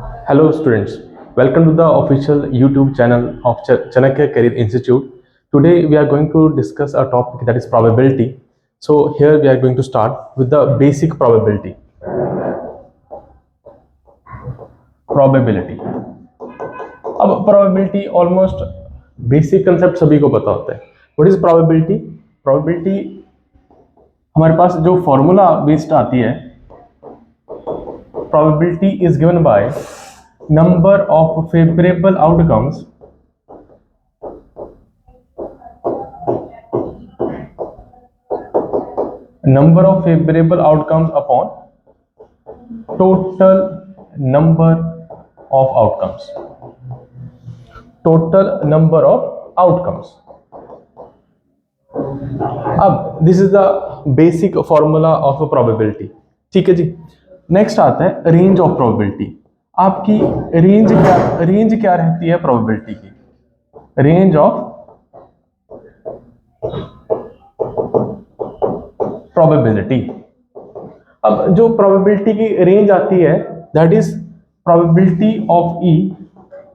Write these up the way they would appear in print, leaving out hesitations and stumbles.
Hello students, welcome to the official YouTube channel of Chanakya Career Institute. Today we are going to discuss a topic that is probability. So here we are going to start with the basic probability. Probability. अब probability almost basic concept सभी को पता होता है. What is probability? Probability हमारे पास जो formula based आती है, probability is given by number of favorable outcomes upon total number of outcomes. अब this is the basic formula of probability. ठीक है जी. नेक्स्ट आता है रेंज ऑफ प्रोबेबिलिटी. आपकी रेंज क्या रहती है प्रोबेबिलिटी की? Range of probability. अब जो प्रोबेबिलिटी की रेंज आती है that is probability of E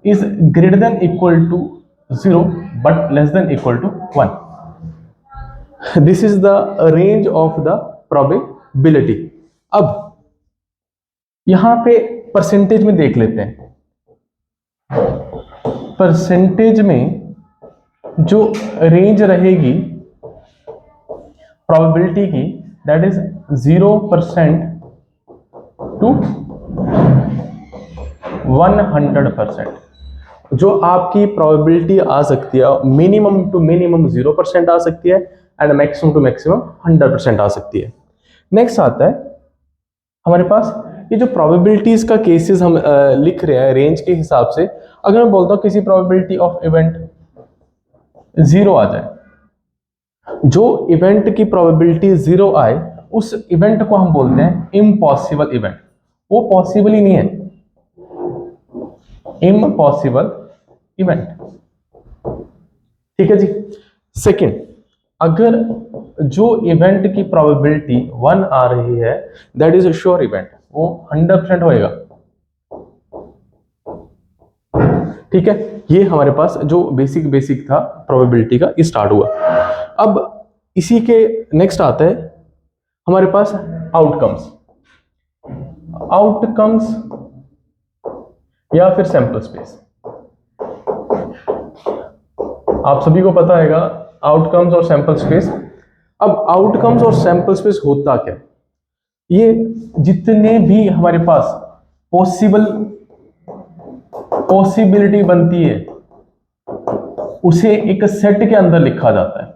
is greater than equal to 0 but less than equal to 1. This is the range of the probability. अब यहां पे परसेंटेज में देख लेते हैं. परसेंटेज में जो रेंज रहेगी प्रोबेबिलिटी की दैट इज 0% टू 100%. जो आपकी प्रोबेबिलिटी आ सकती है मिनिमम टू मिनिमम 0% आ सकती है एंड मैक्सिमम टू मैक्सिमम 100% आ सकती है. नेक्स्ट आता है हमारे पास ये जो प्रोबेबिलिटीज का केसेस हम लिख रहे हैं रेंज के हिसाब से. अगर मैं बोलता हूं किसी प्रोबेबिलिटी ऑफ इवेंट 0 आ जाए, जो इवेंट की प्रोबेबिलिटी 0 आए उस इवेंट को हम बोलते हैं इम्पॉसिबल इवेंट. वो पॉसिबल ही नहीं है, इम्पॉसिबल इवेंट. ठीक है जी. सेकंड, अगर जो इवेंट की प्रोबेबिलिटी 1 आ रही है that is a sure event. वो 100% होएगा. ठीक है. ये हमारे पास जो बेसिक था प्रोबेबिलिटी का, ये स्टार्ट हुआ. अब इसी के नेक्स्ट आता है हमारे पास आउटकम्स या फिर सैंपल स्पेस. आप सभी को पता हैगा आउटकम्स और सैंपल स्पेस. अब आउटकम्स और सैंपल स्पेस होता क्या? ये जितने भी हमारे पास पॉसिबिलिटी बनती है उसे एक सेट के अंदर लिखा जाता है,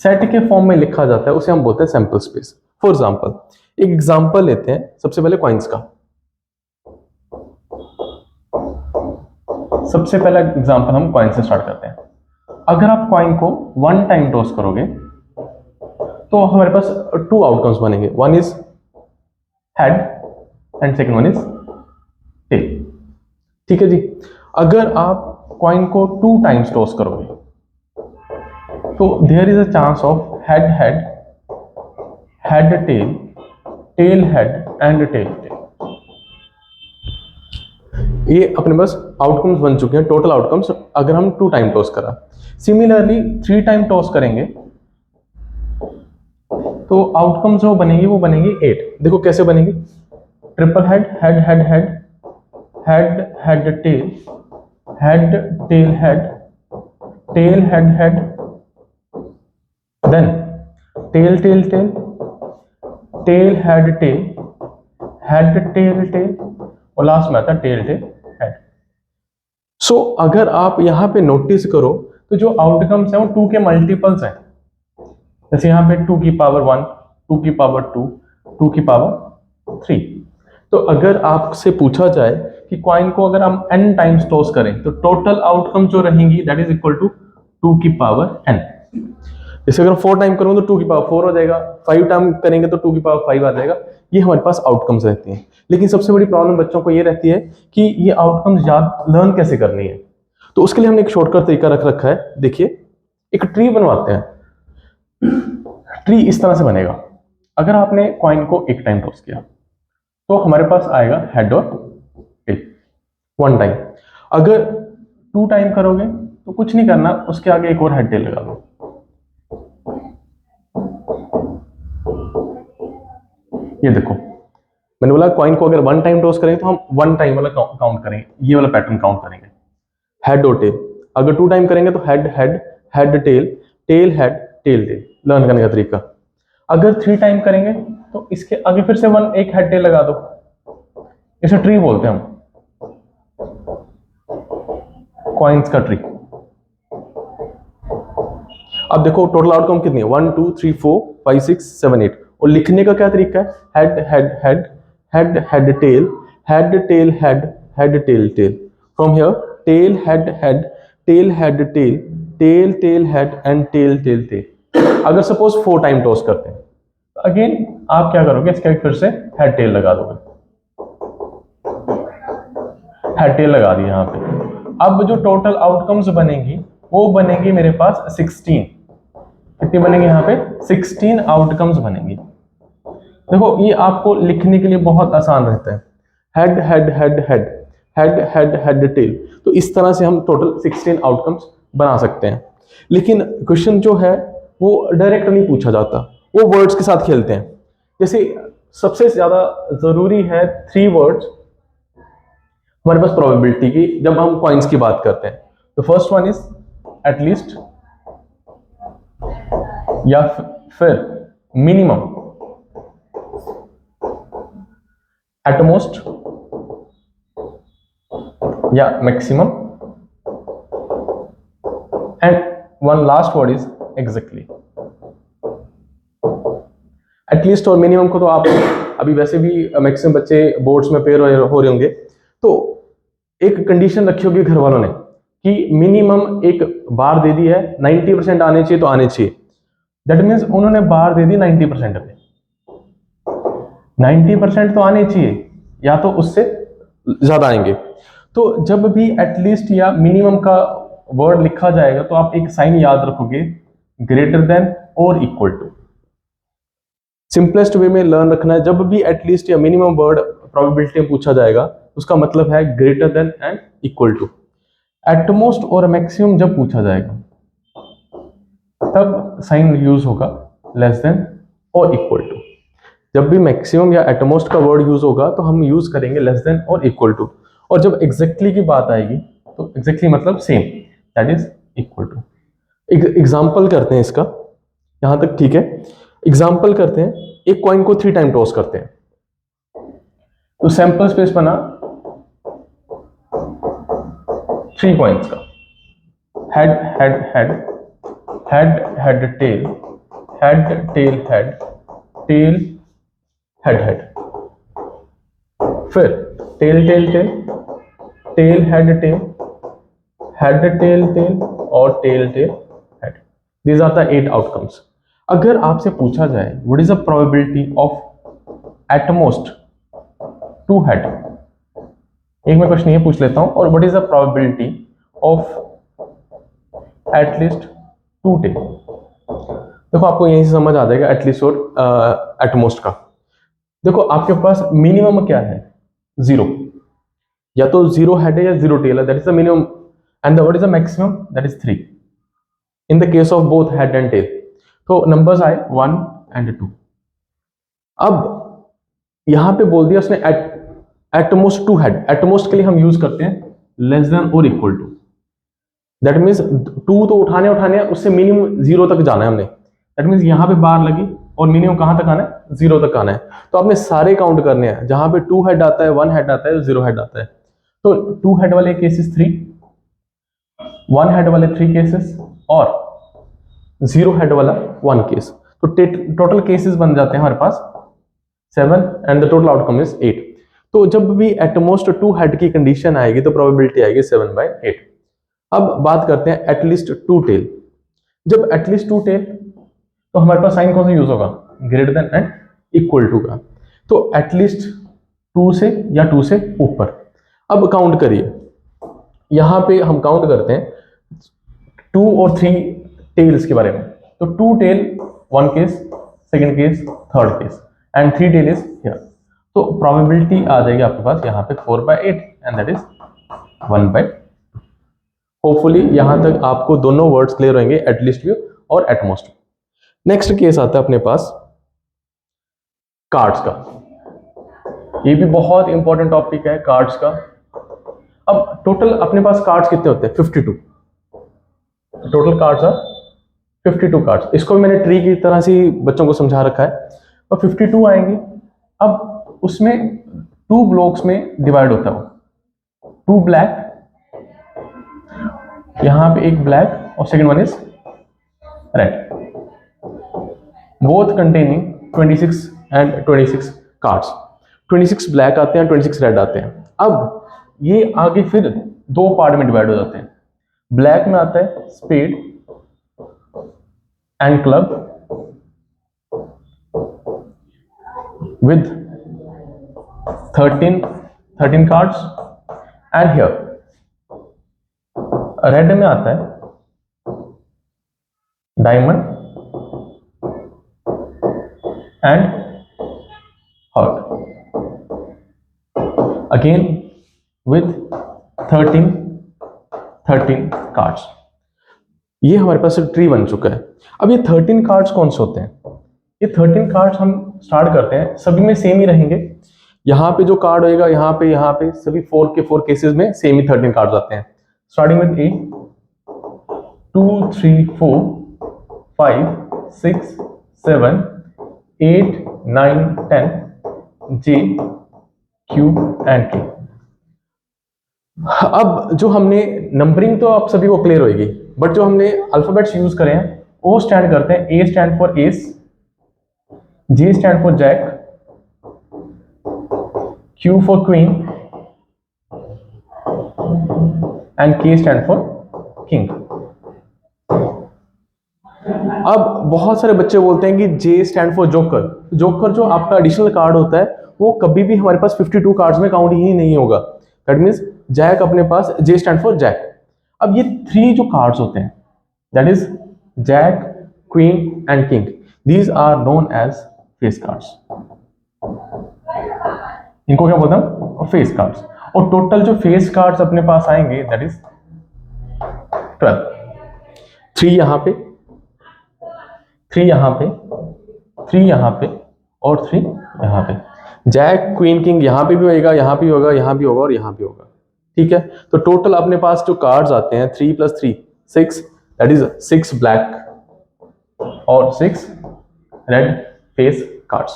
सेट के फॉर्म में लिखा जाता है, उसे हम बोलते हैं सैंपल स्पेस. फॉर एग्जांपल एक एग्जांपल लेते हैं. सबसे पहले कॉइन्स का. सबसे पहला एग्जांपल हम कॉइन से स्टार्ट करते हैं. अगर आप कॉइन को 1 टाइम टॉस करोगे तो हमारे पास 2 आउटकम्स बनेंगे. One is head and second one is tail. ठीक है जी. अगर आप कॉइन को 2 टाइम्स टॉस करोगे तो there is a chance of head tail, tail head and tail tail. ये अपने पास आउटकम्स बन चुके हैं, टोटल आउटकम्स. अगर हम 2 टाइम टॉस करा, सिमिलरली 3 टाइम टॉस करेंगे तो आउटकम्स जो बनेगी वो बनेगी 8. देखो कैसे बनेगी. Triple head head head head head head tail head tail head tail head head then tail tail tail tail head tail tail और लास्ट में आता है टेल टेल हेड. सो अगर आप यहां पे नोटिस करो तो जो आउटकम्स हैं वो 2 के मल्टीपल्स हैं. जैसे यहाँ पे 2 की पावर 1, 2 की पावर 2, 2 की पावर 3. तो अगर आपसे पूछा जाए कि कॉइन को अगर हम n टाइम्स टॉस करें तो टोटल आउटकम जो रहेंगी दैट इज इक्वल टू 2 की पावर n. जैसे अगर 4 टाइम करूंगा तो 2 की पावर 4 हो जाएगा, 5 टाइम करेंगे तो 2 की पावर 5 आ जाएगा. ये हमारे पास आउटकम्स रहती हैं. लेकिन सबसे बड़ी प्रॉब्लम बच्चों को ये रहती है कि ये आउटकम्स याद लर्न कैसे करनी है. तो उसके लिए हमने एक शॉर्टकट तरीका रख रखा है. देखिए, एक ट्री बनवाते हैं. ट्री इस तरह से बनेगा. अगर आपने कॉइन को 1 टाइम टॉस किया तो हमारे पास आएगा हेड और टेल. 1 टाइम। अगर 2 टाइम करोगे तो कुछ नहीं करना, उसके आगे एक और हेड टेल लगा दो। ये देखो, मैंने बोला कॉइन को अगर 1 टाइम टॉस करेंगे तो हम 1 टाइम वाला काउंट करेंगे, ये वाला पैटर्न काउंट करेंगे, हेड और टेल। अगर 2 टाइम करेंगे तो head head head tail, tail head tail tail, learn करने का तरीका। अगर 3 टाइम करेंगे तो इसके आगे फिर से एक हेड टेल लगा दो, इसे ट्री बोलते हैं हम, कॉइन्स का ट्री। अब देखो टोटल आउटकम कितनी है, 1 2 3 4 5 6 7 8। और लिखने का क्या तरीका है, head head head head head tail, head tail head, head tail tail. From here tail head head, tail head tail, tail tail head and tail tail tail. अगर सपोज 4 टाइम टॉस करते हैं तो अगेन आप क्या करोगे, इसके फिर से हेड टेल लगा दोगे, हेड टेल लगा दी यहां पे। अब जो टोटल आउटकम्स बनेंगी वो बनेगी मेरे पास 16। कितनी बनेंगी यहाँ पे, 16 आउटकम्स बनेंगी। देखो ये आपको लिखने के लिए बहुत आसान रहता है, head head head head head head head tell. तो इस तरह से हम टोटल 16 आउटकम्स बना सकते हैं। लेकिन क्वेश्चन जो है वो डायरेक्ट नहीं पूछा जाता, वो वर्ड्स के साथ खेलते हैं। जैसे सबसे ज्यादा जरूरी है 3 वर्ड्स हमारे पास प्रोबेबिलिटी की, जब हम कॉइन्स की बात करते हैं। तो फर्स्ट वन इज एटलीस्ट, या फिर मिनिमम, एटमोस्ट या maximum, and one last word is exactly. At least और मिनिमम को तो आप अभी वैसे भी मैक्सिमम बच्चे बोर्ड्स में पेयर हो रहे होंगे, तो एक कंडीशन रखी होगी घर वालों ने कि मिनिमम एक बार दे दी है, 90% आने चाहिए तो आने चाहिए। दैट मीन्स उन्होंने बार दे दी 90% पे, 90% तो आने चाहिए या तो उससे ज्यादा आएंगे। तो जब भी एटलीस्ट या मिनिमम का वर्ड लिखा जाएगा तो आप एक साइन याद रखोगे, ग्रेटर देन और इक्वल टू। सिंपलेस्ट वे में लर्न रखना है, जब भी एटलीस्ट या मिनिमम वर्ड प्रोबेबिलिटी में पूछा जाएगा उसका मतलब है greater than and equal to. At most और मैक्सिमम जब पूछा जाएगा तब साइन यूज होगा लेस देन और इक्वल टू। जब भी मैक्सिमम या एटमोस्ट का वर्ड यूज होगा तो हम यूज करेंगे लेस देन और इक्वल टू। और जब एग्जैक्टली की बात आएगी तो एग्जैक्टली मतलब same, that is equal to. Example करते हैं इसका, यहां तक ठीक है। एग्जाम्पल करते हैं, एक कॉइन को 3 टाइम टॉस करते हैं तो सैंपल स्पेस बना 3 कॉइन्स का, head head head head head tail, head tail head, tail head head, फिर tail tail tail, tail head tail, head tail tail और tail tail head. These are the 8 outcomes. अगर आपसे पूछा जाए what is the probability of at most 2 head, एक मैं question ये पूछ लेता हूं, और what is the probability of at least 2 tail. देखो आपको यहीं से समझ आ जाएगा एटलीस्ट और एटमोस्ट का। देखो आपके पास मिनिमम क्या है, 0, या तो 0 हेड है या 0 टेल है, that is the minimum. And what is the maximum, that is 3 in the case of both head and tail. तो नंबर्स आए 1 एंड 2। अब यहां पे बोल दिया उसने एटमोस्ट 2 हेड, एटमोस्ट के लिए हम यूज करते हैं लेस देन और इक्वल टू। दैट मीन्स 2 तो उठाने हैं, उससे मिनिमम 0 तक जाना है हमने। दैट मीन्स यहां पे बार लगी और मिनिमम कहां तक आना है, 0 तक आना है। तो आपने सारे काउंट करने हैं, जहां पे 2 हेड आता है, 1 हेड आता है, 0 हेड आता है। तो 2 हेड वाले केसेस 3, 1 हेड वाले 3 केसेस और 0 हेड वाला 1 केस। तो टोटल केसेस बन जाते हैं हमारे पास 7 and the total outcome is 8। तो जब भी एटमोस्ट 2 हेड की कंडीशन आएगी तो प्रोबेबिलिटी आएगी 7/8। अब बात करते हैं एटलीस्ट 2 टेल। जब एटलीस्ट 2 टेल तो हमारे पास साइन कौन सा यूज होगा, greater than and equal to का। तो एटलीस्ट 2 से या 2 से ऊपर। अब काउंट करिए, यहां पे हम काउंट करते हैं 2 और 3 टेल्स के बारे में। तो 2 tail 1 case, second case, third case, and 3 tail is here. तो प्रोबेबिलिटी आ जाएगी आपके पास यहाँ पे 4/8 एंड दैट इज 1/2। होपफुली यहां तक आपको दोनों वर्ड्स क्लियर होंगे, एटलीस्ट व्यू और एटमोस्ट। नेक्स्ट केस आता है अपने पास कार्ड्स का। ये भी बहुत इंपॉर्टेंट टॉपिक है कार्ड्स का। अब टोटल अपने पास कार्ड्स कितने होते हैं? 52। Total cards are 52 cards. इसको भी मैंने ट्री की तरह से बच्चों को समझा रखा है। और 52 आएंगे। अब उसमें 2 ब्लॉक्स में डिवाइड होता है वो। 2 ब्लैक, यहां पे एक ब्लैक और second one is red, both containing 26 and 26 cards. 26 black आते हैं, 26 रेड आते हैं। अब ये आगे फिर 2 पार्ट में डिवाइड हो जाते हैं। ब्लैक में आता है spade and club with 13 cards, and here red में आता है diamond and heart, again with 13 cards. ये हमारे पास ट्री बन चुका है। अब ये 13 कार्ड्स कौन से होते हैं? ये 13 कार्ड्स हम स्टार्ट करते हैं, सभी में सेम ही रहेंगे। यहाँ पे जो कार्ड होएगा, यहाँ पे सभी 4 के 4 केसेस में सेम ही 13 कार्ड्स आते हैं। Starting with A 2 3 4 5 6 7 8 9 10 J Q and के। अब जो हमने नंबरिंग तो आप सभी को क्लियर होगी, बट जो हमने अल्फाबेट्स यूज करे हैं वो स्टैंड करते हैं। A stand for S, J stand for Jack, Q for Queen and K stand for King। अब बहुत सारे बच्चे बोलते हैं कि J stand for Joker। Joker जो आपका एडिशनल कार्ड होता है वो कभी भी हमारे पास 52 कार्ड्स में काउंट ही नहीं होगा। दैट मीन्स जैक अपने पास J stand for Jack। अब ये 3 जो कार्ड्स होते हैं, that is jack, queen and king, these are known as face cards. इनको क्या बोलते हैं? Face cards. और टोटल जो फेस कार्ड्स अपने पास आएंगे दैट इज 12। 3 यहां पे, 3 यहां पे, 3 यहां पे और 3 यहां पे। जैक, क्वीन, किंग यहां पे भी होगा, यहां पे होगा, यहां भी होगा और यहां भी होगा। ठीक है, तो टोटल अपने पास जो कार्ड्स आते हैं 3 + 3 6, दैट इज 6 ब्लैक और 6 रेड फेस कार्ड्स।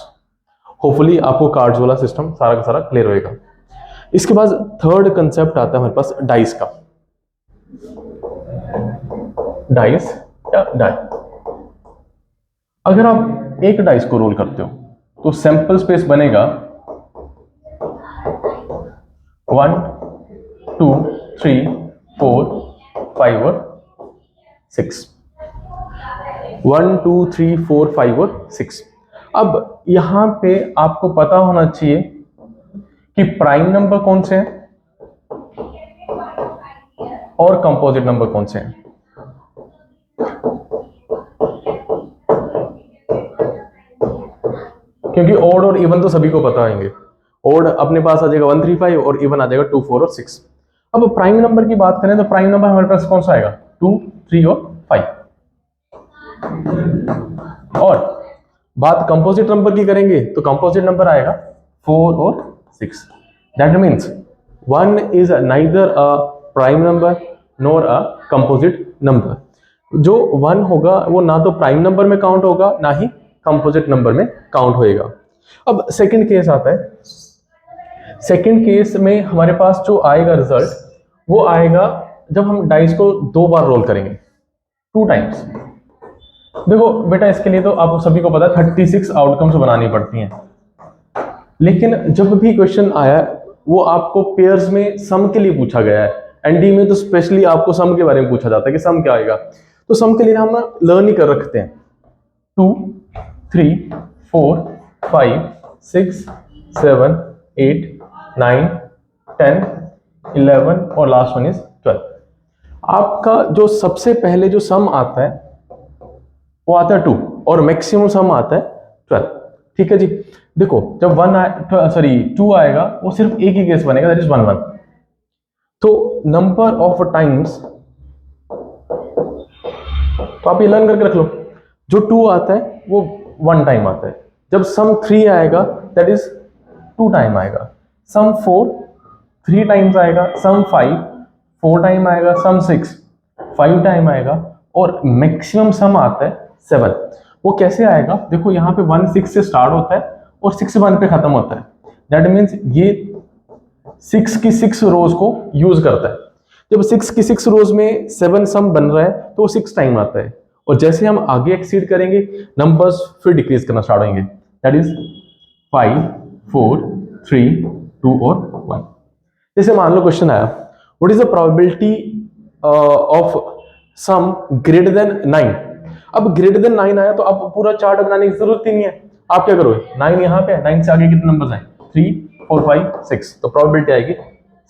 होपफुली आपको कार्ड्स वाला सिस्टम सारा का सारा क्लियर होएगा। इसके बाद थर्ड कंसेप्ट आता है हमारे पास डाइस का। डाइस या डाई, अगर आप एक डाइस को रोल करते हो तो सैंपल स्पेस बनेगा 1 2 3 4 5 और 6। 1 2 3 4 5 और 6। अब यहां पे आपको पता होना चाहिए कि प्राइम नंबर कौन से हैं और कंपोजिट नंबर कौन से हैं। क्योंकि ओड और इवन तो सभी को पता होंगे। ओड अपने पास आ जाएगा 1 3 5 और इवन आ जाएगा 2 4 और 6। अब प्राइम नंबर की बात करें तो प्राइम नंबर हमारे पास कौन सा आएगा? 2 3 और 5। और बात कंपोजिट नंबर की करेंगे तो कंपोजिट नंबर आएगा 4 और 6। That means 1 is neither a prime number nor a composite number. जो 1 होगा वो ना तो प्राइम नंबर में काउंट होगा ना ही कंपोजिट नंबर में काउंट होएगा। अब सेकंड केस आता है। सेकंड केस में हमारे पास जो आएगा रिजल्ट वो आएगा जब हम डाइस को 2 बार रोल करेंगे, 2 टाइम्स। देखो बेटा, इसके लिए तो आप सभी को पता है 36 आउटकम्स बनानी पड़ती हैं। लेकिन जब भी क्वेश्चन आया वो आपको पेयर्स में सम के लिए पूछा गया है। एनडी में तो स्पेशली आपको सम के बारे में पूछा जाता है कि सम क्या आएगा। तो सम के लिए हम लर्न ही कर रखते हैं। 2 3 4 5 6 7 8 9 10 11 और लास्ट वन इज 12। आपका जो सबसे पहले जो सम आता है वो आता है 2 और मैक्सिमम सम आता है 12। ठीक है जी। देखो जब 2 आएगा वो सिर्फ एक ही केस बनेगा, दैट इज 1 1। तो नंबर ऑफ टाइम्स, तो आप ये लर्न करके रख लो, जो 2 आता है वो 1 टाइम आता है, जब सम 3 आएगा दैट इज 2 टाइम आएगा, सम 4 3 टाइम्स आएगा, सम 5 4 टाइम आएगा, सम 6 5 टाइम आएगा, और मैक्सिमम सम आता है 7। वो कैसे आएगा, देखो यहाँ पे 1 6 से स्टार्ट होता है और 6 1 पे खत्म होता है, दैट मीन्स ये 6 की 6 रोज को यूज करता है। जब 6 की 6 रोज में 7 सम बन रहा है तो 6 टाइम आता है, और जैसे हम आगे एक्सीड करेंगे नंबर्स फिर डिक्रीज करना स्टार्ट होंगे, दैट इज 5 4 3 2 और 1। जैसे मान लो क्वेश्चन आया, what is the probability of some greater than 9। अब ग्रेटर देन 9 आया तो अब पूरा चार्ट बनाने की जरूरत ही नहीं है, आप क्या करोगे, 9 यहाँ पे है, 9 से आगे कितने नंबर्स हैं, 3 4 5 6, तो प्रोबेबिलिटी आएगी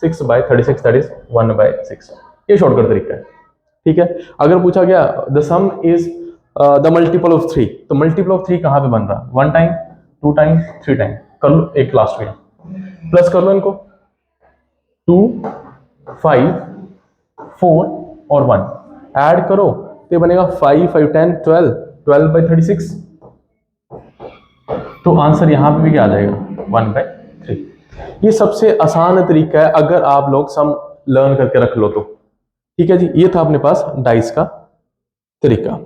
6/36 दैट इज 1/6। ये शॉर्टकट तरीका है, ठीक है। अगर पूछा गया the some is the multiple of 3, तो मल्टीपल ऑफ 3 कहां पे बन रहा, 1 टाइम 2 टाइम 3 टाइम, कर लो एक लास्ट में प्लस कर लो इनको, 2 5 4 और 1 ऐड करो तो बनेगा 5 5 10 12 12/36, तो आंसर यहां पे भी क्या आ जाएगा 1/3। ये सबसे आसान तरीका है अगर आप लोग सम लर्न करके रख लो तो, ठीक है जी। ये था अपने पास डाइस का तरीका।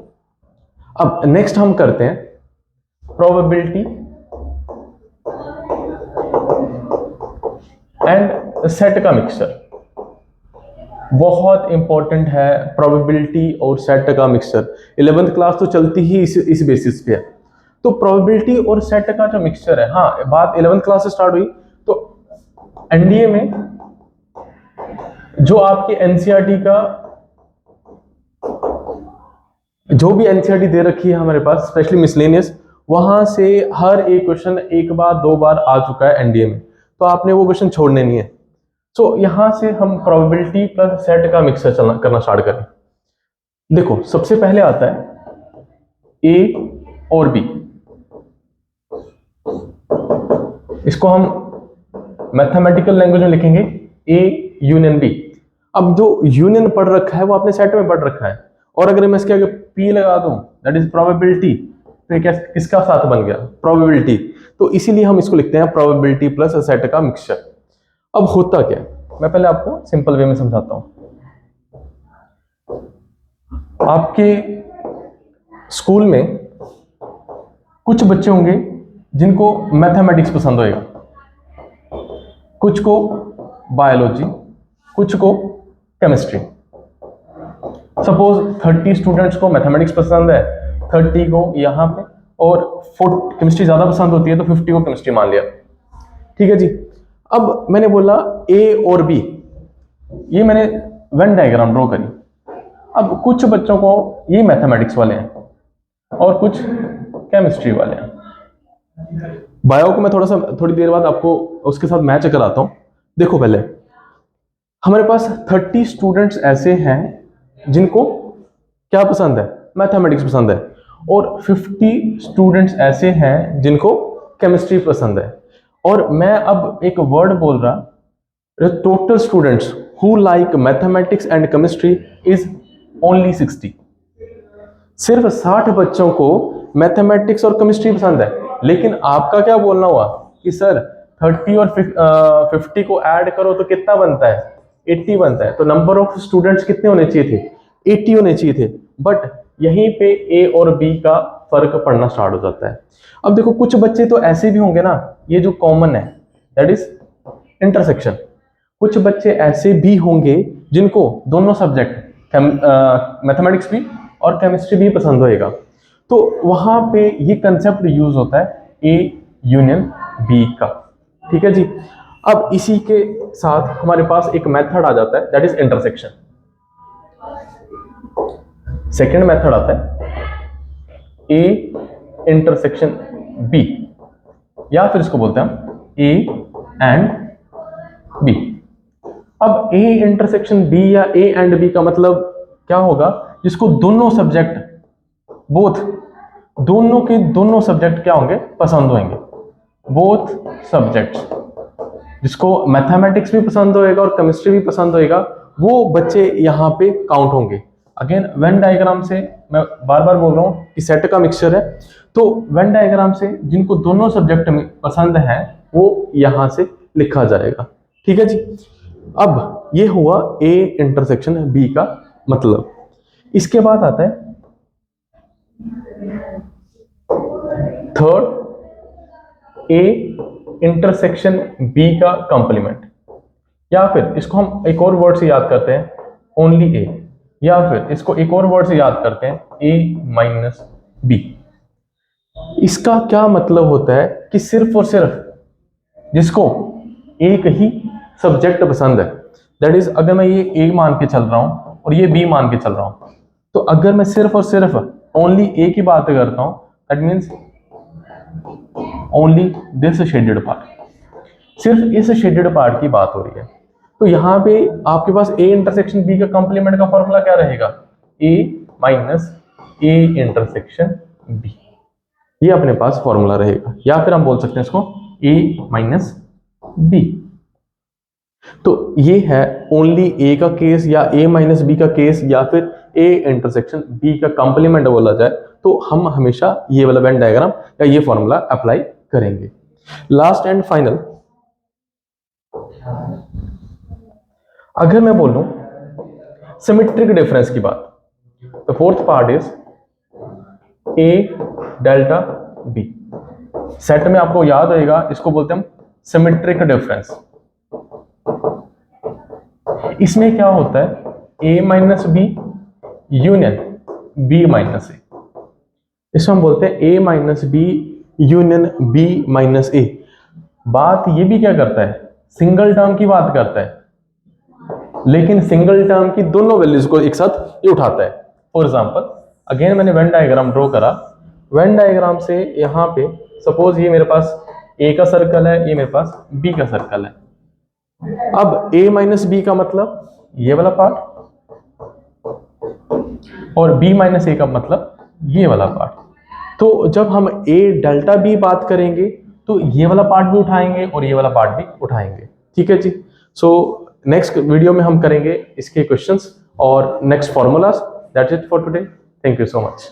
अब नेक्स्ट हम करते हैं प्रोबेबिलिटी एंड सेट का मिक्सचर। बहुत इंपॉर्टेंट है प्रोबेबिलिटी और सेट का मिक्सचर, 11th क्लास तो चलती ही इस बेसिस पे है। तो प्रोबेबिलिटी और सेट का जो मिक्सचर है, हाँ बात 11th क्लास से स्टार्ट हुई, तो एनडीए में जो आपके एनसीईआरटी का जो भी एनसीईआरटी दे रखी है हमारे पास, स्पेशली मिसलेनियस, वहां से हर एक क्वेश्चन एक बार 2 बार आ चुका है एनडीए में, तो आपने वो क्वेश्चन छोड़ने नहीं है। सो यहां से हम प्रोबेबिलिटी प्लस सेट का मिक्सचर करना स्टार्ट करें। देखो सबसे पहले आता है ए और बी, इसको हम मैथमेटिकल लैंग्वेज में लिखेंगे ए यूनियन बी। अब जो यूनियन पढ़ रखा है वो आपने सेट में पढ़ रखा है, और अगर मैं इसके आगे पी लगा दूं दैट इज प्रोबेबिलिटी, तो ये क्या किसका साथ बन गया, प्रोबेबिलिटी, तो इसीलिए हम इसको लिखते हैं प्रोबेबिलिटी प्लस सेट का मिक्सचर। अब होता क्या है, मैं पहले आपको सिंपल वे में समझाता हूं। आपके स्कूल में कुछ बच्चे होंगे जिनको मैथमेटिक्स पसंद होएगा, कुछ को बायोलॉजी, कुछ को केमिस्ट्री। सपोज 30 स्टूडेंट्स को मैथमेटिक्स पसंद है, 30 को यहाँ पे, और 40 केमिस्ट्री ज्यादा पसंद होती है तो 50 को केमिस्ट्री मान लिया, ठीक है जी। अब मैंने बोला ए और बी, ये मैंने वेन डायग्राम ड्रॉ करी। अब कुछ बच्चों को ये मैथमेटिक्स वाले हैं और कुछ केमिस्ट्री वाले हैं। बायो को मैं थोड़ी देर बाद आपको उसके साथ मैच कराता हूं। देखो पहले हमारे पास 30 स्टूडेंट्स ऐसे हैं जिनको क्या पसंद है, मैथमेटिक्स पसंद है, और 50 स्टूडेंट्स ऐसे हैं जिनको केमिस्ट्री पसंद है। और मैं अब एक वर्ड बोल रहा, total students who like mathematics and chemistry is only 60। सिर्फ 60 बच्चों को मैथमेटिक्स और केमिस्ट्री पसंद है, लेकिन आपका क्या बोलना हुआ कि सर 30 और 50 को ऐड करो तो कितना बनता है, 80 बनता है। तो नंबर ऑफ स्टूडेंट्स कितने होने चाहिए थे, 80 होने चाहिए थे। बट यहीं पे ए और बी का फर्क पड़ना स्टार्ट हो जाता है। अब देखो कुछ बच्चे तो ऐसे भी होंगे ना, ये जो कॉमन है दैट इज इंटरसेक्शन। कुछ बच्चे ऐसे भी होंगे जिनको दोनों सब्जेक्ट मैथमेटिक्स भी और केमिस्ट्री भी पसंद होएगा, तो वहां पे ये कंसेप्ट यूज होता है ए यूनियन बी का, ठीक है जी। अब इसी के साथ हमारे पास एक मेथड आ जाता है that is intersection. Second method आता है ए इंटरसेक्शन बी, या फिर इसको बोलते हैं हम ए एंड बी। अब ए इंटरसेक्शन बी या ए एंड बी का मतलब क्या होगा, जिसको दोनों सब्जेक्ट बोथ दोनों के दोनों सब्जेक्ट क्या होंगे, पसंद होंगे, बोथ सब्जेक्ट्स जिसको मैथमेटिक्स भी पसंद होएगा और केमिस्ट्री भी पसंद होएगा वो बच्चे यहाँ पे काउंट होंगे। अगेन वेन डायग्राम से मैं बार बार बोल रहा हूँ कि सेट का मिक्सचर है, तो वेन डायग्राम से जिनको दोनों सब्जेक्ट में पसंद है वो यहाँ से लिखा जाएगा। ठीक है जी। अब ये हुआ ए इंटरसेक्शन बी का मतलब। इसके बाद आता है थर्ड, ए इंटरसेक्शन बी का कंप्लीमेंट, या फिर इसको हम एक और वर्ड से याद करते हैं ओनली ए, या फिर इसको एक और वर्ड से याद करते हैं ए माइनस बी। इसका क्या मतलब होता है कि सिर्फ और सिर्फ जिसको एक ही सब्जेक्ट पसंद है, दैट इज अगर मैं ये ए मान के चल रहा हूं और ये बी मान के चल रहा हूं, तो अगर मैं सिर्फ और सिर्फ ओनली ए की बात करता हूं that means only this shaded part, सिर्फ इस शेडेड पार्ट की बात हो रही है। तो यहां पे आपके पास ए इंटरसेक्शन बी का कंप्लीमेंट का फॉर्मूला क्या रहेगा, ए माइनस ए इंटरसेक्शन बी, ये अपने पास फॉर्मूला रहेगा, या फिर हम बोल सकते हैं इसको ए माइनस बी। तो ये है ओनली ए का केस या ए माइनस बी का केस, या फिर ए इंटरसेक्शन बी का कंप्लीमेंट बोला जाए तो हम हमेशा ये वाला वेन डायग्राम या ये फॉर्मूला अप्लाई करेंगे। लास्ट एंड फाइनल, अगर मैं बोलूं सिमेट्रिक डिफरेंस की बात, तो fourth part is A delta B. Set में आपको याद होगा इसको बोलते हैं हम सिमेट्रिक डिफरेंस। इसमें क्या होता है A minus B union B minus A, इसको हम बोलते हैं A minus B union B minus A. बात ये भी क्या करता है, सिंगल टर्म की बात करता है, लेकिन सिंगल टर्म की दोनों वैल्यूज को एक साथ ये उठाता है। फॉर एग्जांपल अगेन मैंने वेन डायग्राम ड्रॉ करा, वेन डायग्राम से यहाँ पे सपोज ये मेरे पास ए का सर्कल है, ये मेरे पास बी का सर्कल है। अब a माइनस बी का मतलब ये वाला पार्ट, और b माइनस ए का मतलब ये वाला पार्ट। तो जब हम a डेल्टा b बात करेंगे तो ये वाला पार्ट भी उठाएंगे और ये वाला पार्ट भी उठाएंगे। ठीक है जी। सो नेक्स्ट वीडियो में हम करेंगे इसके क्वेश्चंस और next formulas. That's it for today. Thank you so much.